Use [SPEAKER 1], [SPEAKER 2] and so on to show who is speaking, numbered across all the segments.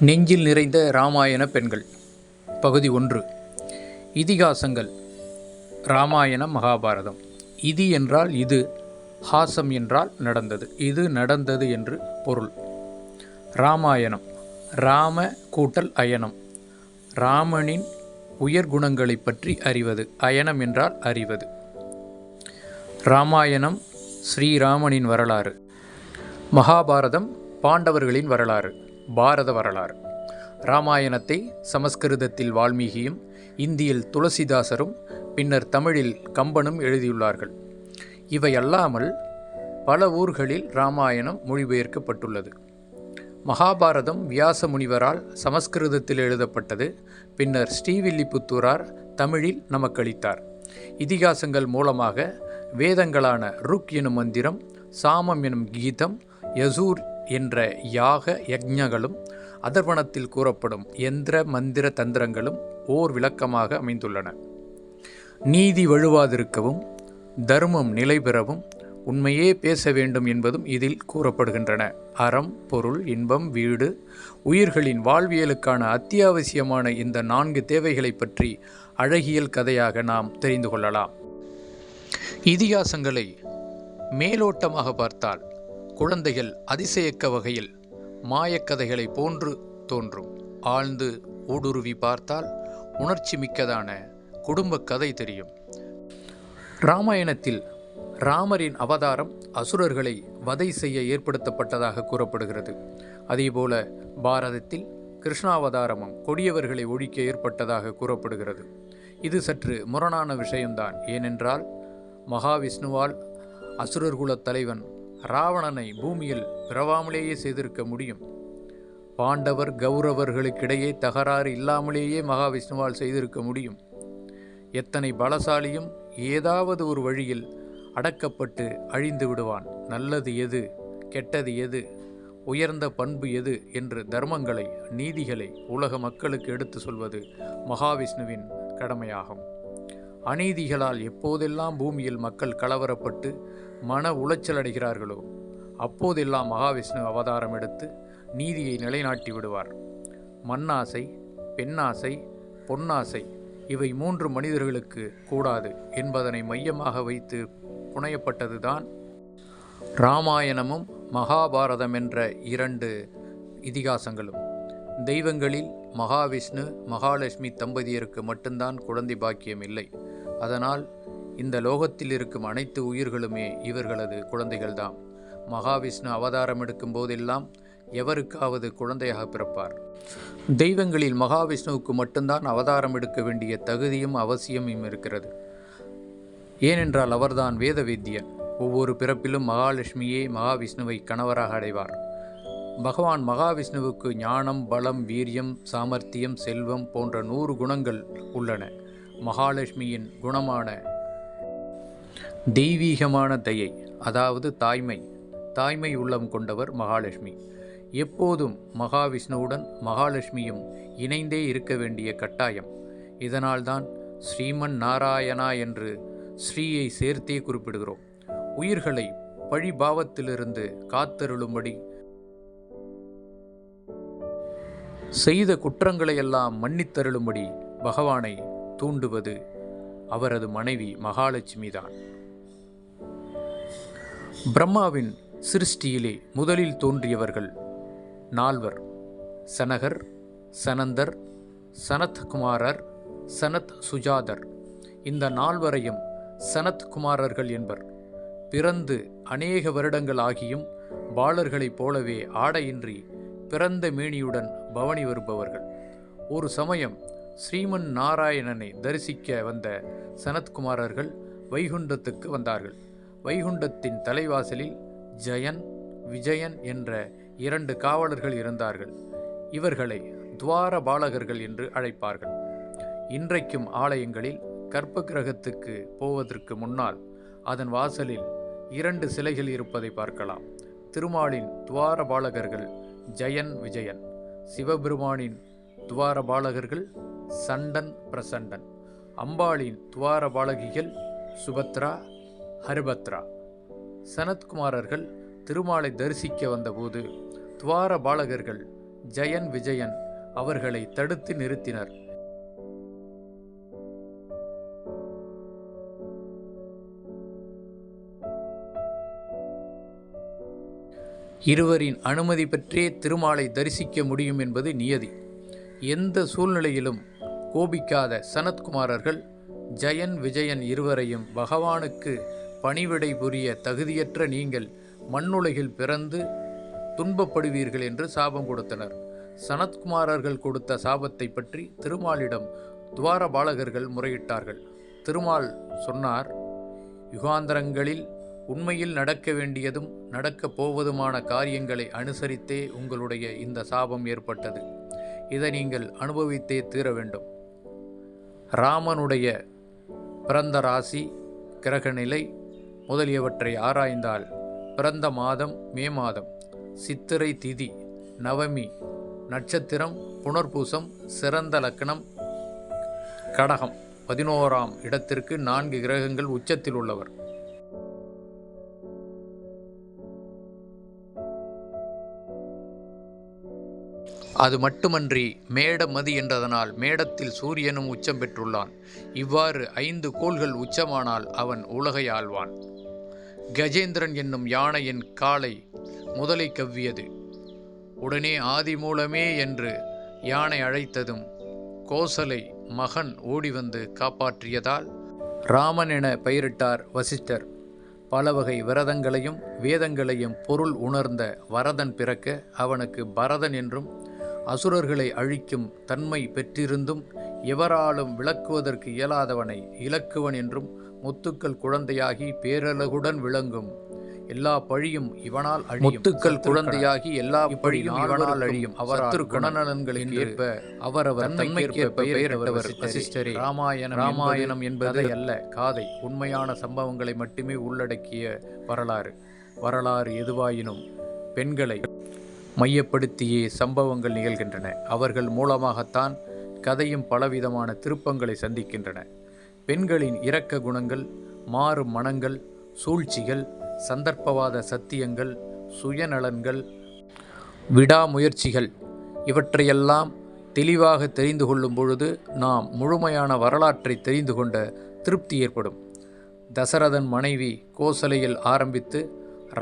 [SPEAKER 1] நெஞ்சில் நிறைந்த இராமாயண பெண்கள். பகுதி 1. இதிகாசங்கள். இராமாயணம், மகாபாரதம். இதி என்றால் இது, ஹாசம் என்றால் நடந்தது. இது நடந்தது என்று பொருள். இராமாயணம் இராம கூட்டல் அயனம். இராமனின் உயர்குணங்களை பற்றி அறிவது. அயனம் என்றால் அறிவது. இராமாயணம் ஸ்ரீராமனின் வரலாறு. மகாபாரதம் பாண்டவர்களின் வரலாறு, பாரத வரலாறு. இராமாயணத்தை சமஸ்கிருதத்தில் வால்மீகியும், இந்தியில் துளசிதாசரும், பின்னர் தமிழில் கம்பனும் எழுதியுள்ளார்கள். இவையல்லாமல் பல ஊர்களில் இராமாயணம் மொழிபெயர்க்கப்பட்டுள்ளது. மகாபாரதம் வியாச முனிவரால் சமஸ்கிருதத்தில் எழுதப்பட்டது. பின்னர் ஸ்ரீவில்லிபுத்தூரார் தமிழில் நமக்களித்தார். இதிகாசங்கள் மூலமாக வேதங்களான ருக் எனும் மந்திரம், சாமம் எனும் கீதம், யசூர் என்ற யாக யக்ஞங்களும், அதர்வணத்தில் கூறப்படும் யந்திர மந்திர தந்திரங்களும் ஓர் விளக்கமாக அமைந்துள்ளன. நீதி வழுவாதிருக்கவும், தர்மம் நிலை பெறவும், உண்மையே பேச வேண்டும் என்பதும் இதில் கூறப்படுகின்றன. அறம், பொருள், இன்பம், வீடு, உயிர்களின் வாழ்வியலுக்கான அத்தியாவசியமான இந்த 4 தேவைகளை பற்றி அழகியல் கதையாக நாம் தெரிந்து கொள்ளலாம். இதிகாசங்களை மேலோட்டமாக பார்த்தால் குழந்தைகள் அதிசயக்க வகையில் மாயக்கதைகளை போன்று தோன்றும். ஆழ்ந்து ஊடுருவி பார்த்தால் உணர்ச்சி மிக்கதான குடும்ப கதை தெரியும். இராமாயணத்தில் ராமரின் அவதாரம் அசுரர்களை வதை செய்ய ஏற்படுத்தப்பட்டதாக கூறப்படுகிறது. அதேபோல பாரதத்தில் கிருஷ்ணாவதாரமும் கொடியவர்களை ஒழிக்க ஏற்பட்டதாக கூறப்படுகிறது. இது சற்று முரணான விஷயம்தான். ஏனென்றால் மகாவிஷ்ணுவால் அசுரர்குலத் தலைவன் ராவணனை பூமியில் பிறவாமலேயே செய்திருக்க முடியும். பாண்டவர் கௌரவர்களுக்கிடையே தகராறு இல்லாமலேயே மகாவிஷ்ணுவால் செய்திருக்க முடியும். எத்தனை பலசாலியும் ஏதாவது ஒரு வழியில் அடக்கப்பட்டு அழிந்து விடுவான். நல்லது எது, கெட்டது எது, உயர்ந்த பண்பு எது என்று தர்மங்களை, நீதிகளை உலக மக்களுக்கு எடுத்து சொல்வது மகாவிஷ்ணுவின் கடமையாகும். அநீதிகளால் எப்போதெல்லாம் பூமியில் மக்கள் கலவரப்பட்டு மன உளைச்சல் அடைகிறார்களோ அப்போதெல்லாம் மகாவிஷ்ணு அவதாரம் எடுத்து நீதியை நிலைநாட்டி விடுவார். மண்ணாசை, பெண்ணாசை, பொன்னாசை இவை 3 மனிதர்களுக்கு கூடாது என்பதனை மையமாக வைத்து புனையப்பட்டதுதான் இராமாயணமும் மகாபாரதம் என்ற 2 இதிகாசங்களும். தெய்வங்களில் மகாவிஷ்ணு, மகாலட்சுமி தம்பதியருக்கு மட்டும்தான் குழந்தை பாக்கியம் இல்லை. அதனால் இந்த லோகத்தில் இருக்கும் அனைத்து உயிர்களுமே இவர்களது குழந்தைகள்தான். மகாவிஷ்ணு அவதாரம் எடுக்கும் போதெல்லாம் எவருக்காவது குழந்தையாக பிறப்பார். தெய்வங்களில் மகாவிஷ்ணுவுக்கு மட்டும்தான் அவதாரம் எடுக்க வேண்டிய தகுதியும் அவசியமும் இருக்கிறது. ஏனென்றால் அவர்தான் வேத வேத்தியன். ஒவ்வொரு பிறப்பிலும் மகாலட்சுமியே மகாவிஷ்ணுவை கணவராக அடைவார். பகவான் மகாவிஷ்ணுவுக்கு ஞானம், பலம், வீரியம், சாமர்த்தியம், செல்வம் போன்ற 100 குணங்கள் உள்ளன. மகாலட்சுமியின் குணமான தெய்வீகமான தயை, அதாவது தாய்மை உள்ளம் கொண்டவர் மகாலட்சுமி. எப்போதும் மகாவிஷ்ணுவுடன் மகாலட்சுமியும் இணைந்தே இருக்க வேண்டிய கட்டாயம். இதனால்தான் ஸ்ரீமன் நாராயணா என்று ஸ்ரீயை சேர்த்தே குறிப்பிடுகிறோம். உயிர்களை பழிபாவத்திலிருந்து காத்தருளும்படி, செய்த குற்றங்களையெல்லாம் மன்னித்தருளும்படி பகவானை தூண்டுவது அவரது மனைவி மகாலட்சுமிதான். பிரம்மாவின் சிருஷ்டியிலே முதலில் தோன்றியவர்கள் 4: சனகர், சனந்தர், சனத்குமாரர், சனத் சுஜாதர். இந்த 4வரையும் சனத்குமாரர்கள் என்பர். பிறந்து அநேக வருடங்கள் ஆகியும் பாலர்களைப் போலவே ஆடையின்றி பிறந்த மேனியுடன் பவனி வருபவர்கள். ஒரு சமயம் ஸ்ரீமன் நாராயணனை தரிசிக்க வந்த சனத்குமாரர்கள் வைகுண்டத்துக்கு வந்தார்கள். வைகுண்டத்தின் தலைவாசலில் ஜயன், விஜயன் என்ற 2 காவலர்கள் இருந்தார்கள். இவர்களை துவார பாலகர்கள் என்று அழைப்பார்கள். இன்றைக்கும் ஆலயங்களில் கற்ப கிரகத்துக்கு போவதற்கு முன்னால் அதன் வாசலில் 2 சிலைகள் இருப்பதை பார்க்கலாம். திருமாலின் துவார பாலகர்கள் ஜயன், விஜயன். சிவபெருமானின் துவார பாலகர்கள் சண்டன், பிரசண்டன். அம்பாளின் துவார பாலகிகள் சுபத்ரா, ஹரிபத்ரா. சனத்குமாரர்கள் திருமாலை தரிசிக்க வந்தபோது துவார பாலகர்கள் ஜெயன் விஜயன் அவர்களை தடுத்து நிறுத்தினர். இருவரின் அனுமதி பெற்றே திருமாலை தரிசிக்க முடியும் என்பது நியதி. எந்த சூழ்நிலையிலும் கோபிக்காத சனத்குமாரர்கள் ஜெயன் விஜயன் இருவரையும் பகவானுக்கு பணிவிடை புரிய தகுதியற்ற நீங்கள் மண்ணுலகில் பிறந்து துன்பப்படுவீர்கள் என்று சாபம் கொடுத்தனர். சனத்குமாரர்கள் கொடுத்த சாபத்தை பற்றி திருமாலிடம் துவாரபாலகர்கள் முறையிட்டார்கள். திருமால் சொன்னார், யுகாந்தரங்களில் உண்மையில் நடக்க வேண்டியதும் நடக்கப் போவதுமான காரியங்களை அனுசரித்தே உங்களுடைய இந்த சாபம் ஏற்பட்டது. இதை நீங்கள் அனுபவித்தே தீர வேண்டும். ராமனுடைய பிறந்த ராசி, கிரகநிலை முதலியவற்றை ஆராய்ந்தால் பிறந்த மாதம் மே மாதம், சித்திரை திதி, நவமி நட்சத்திரம், புனர்பூசம், சிறந்த லக்னம் கடகம், 11ஆம் இடத்திற்கு 4 கிரகங்கள் உச்சத்தில் உள்ளவர். அது மட்டுமன்றி மேடமதி என்றதனால் மேடத்தில் சூரியனும் உச்சம் பெற்றுள்ளான். இவ்வாறு 5 கோள்கள் உச்சமானால் அவன் உலகை ஆள்வான். கஜேந்திரன் என்னும் யானையின் காலை முதலை கவ்வியது. உடனே ஆதி மூலமே என்று யானை அழைத்ததும் கோசலை மகன் ஓடிவந்து காப்பாற்றியதால் ராமன் என பெயரிட்டார் வசிஷ்டர். பல வகை விரதங்களையும் வேதங்களையும் பொருள் உணர்ந்த வரதன் பிறக்க அவனுக்கு பரதன் என்றும், அசுரர்களை அழிக்கும் தன்மை பெற்றிருந்தும் எவராலும் விளக்குவதற்கு இயலாதவனை இலக்குவன் என்றும், முத்துக்கள் குழந்தையாகி பேரழகுடன் விளங்கும் எல்லா பழியும் இவனால் அழியும். முத்துக்கள் குழந்தையாகி எல்லா பழியும் இவனால் அழியும். அவர் குணநலன்களுக்கு ஏற்ப அவரவர் தன்மைக்கேற்ப பெயரிட்டவர் வசிஷ்டரே. ராமாயணம் என்பதை அல்ல, காதை உண்மையான சம்பவங்களை மட்டுமே உள்ளடக்கிய வரலாறு எதுவாயினும் பெண்களை மையப்படுத்தியே சம்பவங்கள் நிகழ்கின்றன. அவர்கள் மூலமாகத்தான் கதையும் பலவிதமான திருப்பங்களை சந்திக்கின்றன. பெண்களின் இரக்க குணங்கள், மாறும் மனங்கள், சூழ்ச்சிகள், சந்தர்ப்பவாத சத்தியங்கள், சுயநலன்கள், விடாமுயற்சிகள் இவற்றையெல்லாம் தெளிவாக தெரிந்து கொள்ளும் பொழுது நாம் முழுமையான வரலாற்றை தெரிந்து கொண்ட திருப்தி ஏற்படும். தசரதன் மனைவி கோசலையில் ஆரம்பித்து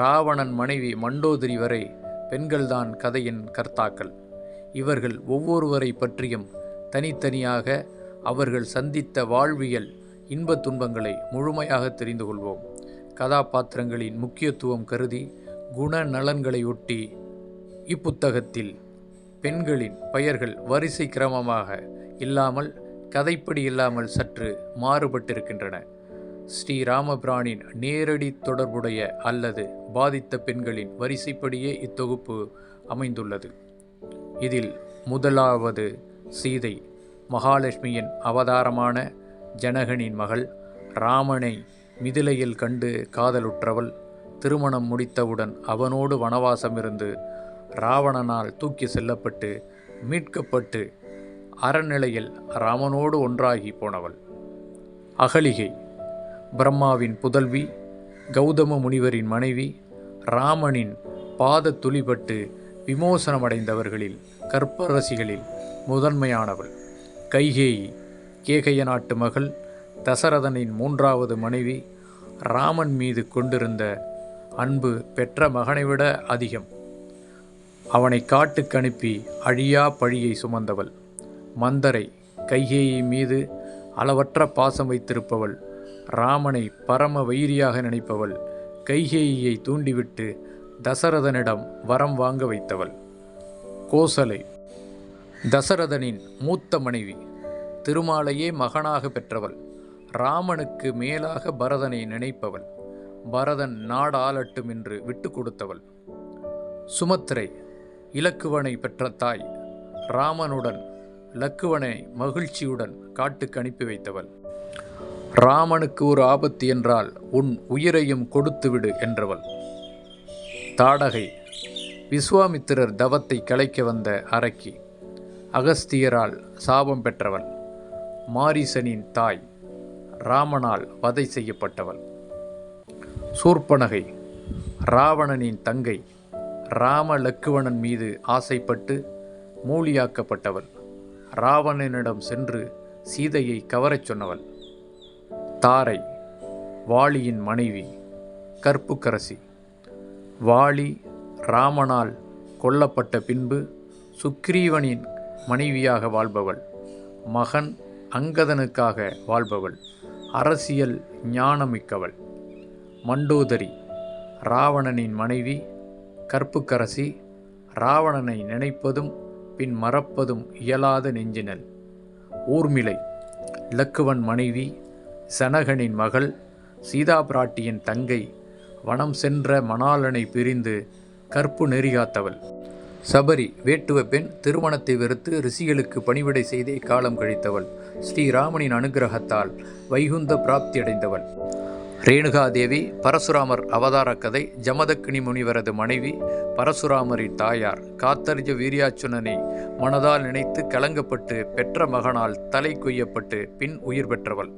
[SPEAKER 1] ராவணன் மனைவி மண்டோதரி வரை பெண்கள்தான் கதையின் கர்த்தாக்கள். இவர்கள் ஒவ்வொருவரை பற்றியும் தனித்தனியாக அவர்கள் சந்தித்த வாழ்வியல் இன்பத் துன்பங்களை முழுமையாக தெரிந்து கொள்வோம். கதாபாத்திரங்களின் முக்கியத்துவம் கருதி குணநலன்களை ஒட்டி இப்புத்தகத்தில் பெண்களின் பெயர்கள் வரிசை கிரமமாக இல்லாமல், கதைப்படி இல்லாமல் சற்று மாறுபட்டிருக்கின்றன. ஸ்ரீராமபிரானின் நேரடி தொடர்புடைய அல்லது பாதித்த பெண்களின் வரிசைப்படியே இத்தொகுப்பு அமைந்துள்ளது. இதில் முதலாவது சீதை, மகாலட்சுமியின் அவதாரமான ஜனகனின் மகள். ராமனை மிதிலையில் கண்டு காதலுற்றவள். திருமணம் முடித்தவுடன் அவனோடு வனவாசமிருந்து ராவணனால் தூக்கி செல்லப்பட்டு மீட்கப்பட்டு அறநிலையில் ராமனோடு ஒன்றாகி போனவள். அகலிகை, பிரம்மாவின் புதல்வி, கௌதம முனிவரின் மனைவி, ராமனின் பாத துளிபட்டு விமோசனமடைந்தவர்களில் கற்பரசிகளில் முதன்மையானவள். கைகேயி, கேகய நாட்டு மகள், தசரதனின் 3வது மனைவி. ராமன் மீது கொண்டிருந்த அன்பு பெற்ற மகனை விட அதிகம். அவனை காட்டுக்கு அனுப்பி அழியா பழியை சுமந்தவள். மந்தரை, கைகேயி மீது அளவற்ற பாசம் வைத்திருப்பவள். ராமனை பரம வைரியாக நினைப்பவள். கைகேயியை தூண்டிவிட்டு தசரதனிடம் வரம் வாங்க வைத்தவள். கோசலை, தசரதனின் மூத்த மனைவி. திருமாலையே மகனாக பெற்றவள். ராமனுக்கு மேலாக பரதனை நினைப்பவள். பரதன் நாடாளட்டும் என்று விட்டு கொடுத்தவள். சுமத்திரை, இலக்குவனை பெற்ற தாய். ராமனுடன் லக்குவனை மகிழ்ச்சியுடன் காட்டுக்கு அனுப்பி வைத்தவள். ராமனுக்கு ஒரு ஆபத்து என்றால் உன் உயிரையும் கொடுத்துவிடு என்றவள். தாடகை, விஸ்வாமித்திரர் தவத்தை கலைக்க வந்த அரக்கி. அகஸ்தியரால் சாபம் பெற்றவள். மாரீசனின் தாய். ராமனால் வதை செய்யப்பட்டவள். சூர்ப்பனகை, ராவணனின் தங்கை. ராம லக்குவணன் மீது ஆசைப்பட்டு மூலியாக்கப்பட்டவள். ராவணனிடம் சென்று சீதையை கவரச் சொன்னவள். தாரை, வாலியின் மனைவி, கற்புக்கரசி. வாலி ராமனால் கொல்லப்பட்ட பின்பு சுக்கிரீவனின் மனைவியாக வாழ்பவள். மகன் அங்கதனுக்காக வாழ்பவள். அரசியல் ஞானமிக்கவள். மண்டோதரி, ராவணனின் மனைவி, கற்புக்கரசி. ராவணனை நினைப்பதும் பின் மறப்பதும் இயலாத நெஞ்சினள். ஊர்மிளை, இலக்குவன் மனைவி, சனகனின் மகள், சீதா பிராட்டியின் தங்கை. வனம் சென்ற மணாளனை பிரிந்து கற்பு நெறிகாத்தவள். சபரி, வேட்டுவ பெண், திருமணத்தை வெறுத்து ரிஷிகளுக்கு பணிவிடை செய்தே காலம் கழித்தவள். ஸ்ரீராமனின் அனுகிரகத்தால் வைகுந்த பிராப்தி அடைந்தவள். ரேணுகாதேவி, பரசுராமர் அவதார கதை. ஜமதக்கினி முனிவரது மனைவி, பரசுராமரின் தாயார். காத்தர்ஜ வீரியாச்சுனனை மனதால் நினைத்து கலங்கப்பட்டு பெற்ற மகனால் தலை கொய்யப்பட்டு பின் உயிர் பெற்றவள்.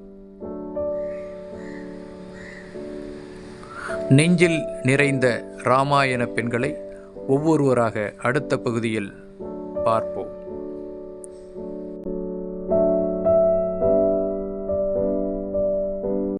[SPEAKER 1] நெஞ்சில் நிறைந்த இராமாயண பெண்களை ஒவ்வொருவராக அடுத்த பகுதியில் பார்ப்போம்.